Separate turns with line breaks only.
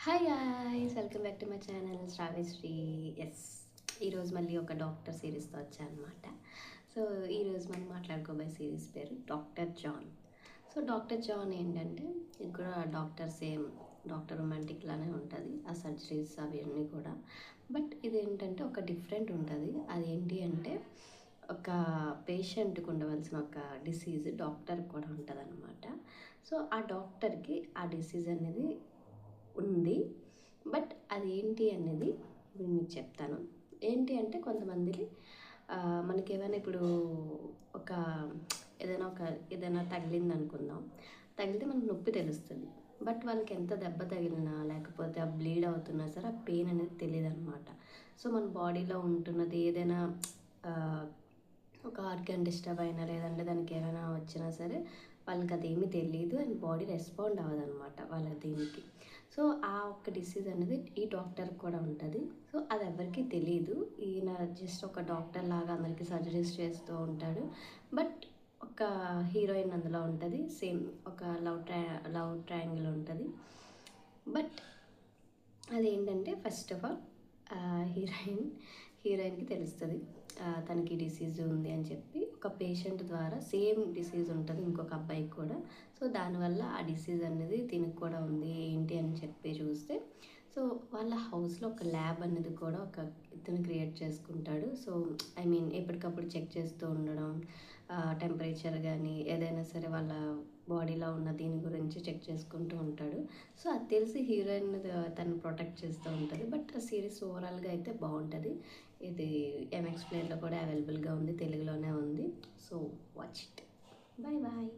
Hi guys, welcome back to my channel Shravyasri. Yes, ఈరోజు మళ్ళీ ఒక డాక్టర్ సిరీస్తో వచ్చానమాట. సో ఈరోజు మనం మాట్లాడుకోబోయే సిరీస్ పేరు doctor John. So doctor John ఏంటంటే, ఇది కూడా డాక్టర్ సేమ్ డాక్టర్ రొమాంటిక్ లానే ఉంటుంది, ఆ సర్జరీస్ అవన్నీ కూడా. బట్ ఇది ఏంటంటే ఒక డిఫరెంట్ ఉంటుంది. అదేంటి అంటే, ఒక పేషెంట్కి ఉండవలసిన ఒక డిసీజ్ డాక్టర్కి కూడా ఉంటుంది అనమాట. సో ఆ డాక్టర్కి ఆ డిసీజ్ అనేది ఉంది. బట్ అది ఏంటి అనేది నేను మీకు చెప్తాను. ఏంటి అంటే కొంతమందికి మనకేమైనా ఇప్పుడు ఒక ఏదైనా తగిలింది అనుకుందాం. తగిలితే మనకు నొప్పి తెలుస్తుంది. బట్ వాళ్ళకి ఎంత దెబ్బ తగిలినా లేకపోతే ఆ బ్లీడ్ అవుతున్నా సరే ఆ పెయిన్ అనేది తెలియదనమాట. సో మన బాడీలో ఉంటున్నది ఏదైనా ఆహ్, ఒక ఆర్గాన్ డిస్టర్బ్ అయినా లేదంటే దానికి ఏమైనా వచ్చినా సరే వాళ్ళకి అదేమీ తెలీదు అండ్ బాడీ రెస్పాండ్ అవ్వదనమాట వాళ్ళ దీనికి. సో ఆ ఒక్క డిసీజ్ అనేది ఈ డాక్టర్కి కూడా ఉంటుంది. సో అది ఎవరికీ తెలీదు. ఈయన జస్ట్ ఒక డాక్టర్ లాగా అందరికీ సర్జరీస్ చేస్తూ ఉంటాడు. బట్ ఒక హీరోయిన్ అందులో ఉంటుంది. సేమ్ ఒక లవ్ ట్రయాంగిల్ ఉంటుంది. బట్ అదేంటంటే ఫస్ట్ ఆఫ్ ఆల్ హీరోయిన్కి తెలుస్తుంది తనకి డిసీజ్ ఉంది అని చెప్పి. ఒక పేషెంట్ ద్వారా సేమ్ డిసీజ్ ఉంటుంది ఇంకొక అబ్బాయికి కూడా. సో దానివల్ల ఆ డిసీజ్ అనేది దీనికి కూడా ఉంది ఏంటి అని చెప్పి చూస్తే, సో వాళ్ళ హౌస్లో ఒక ల్యాబ్ అనేది కూడా ఒక ఇతను క్రియేట్ చేసుకుంటాడు. సో ఐ మీన్ ఎప్పటికప్పుడు చెక్ చేస్తూ ఉండడం, టెంపరేచర్ కానీ ఏదైనా సరే వాళ్ళ బాడీలో ఉన్న దీని గురించి చెక్ చేసుకుంటూ ఉంటాడు. సో అది తెలిసి హీరోయిన్ తను ప్రొటెక్ట్ చేస్తూ ఉంటుంది. బట్ ఆ సిరీస్ ఓవరాల్గా అయితే బాగుంటుంది. ఇది ఎంఎక్స్ ప్లేయర్లో కూడా అవైలబుల్గా ఉంది, తెలుగులోనే ఉంది. So watch it. Bye bye.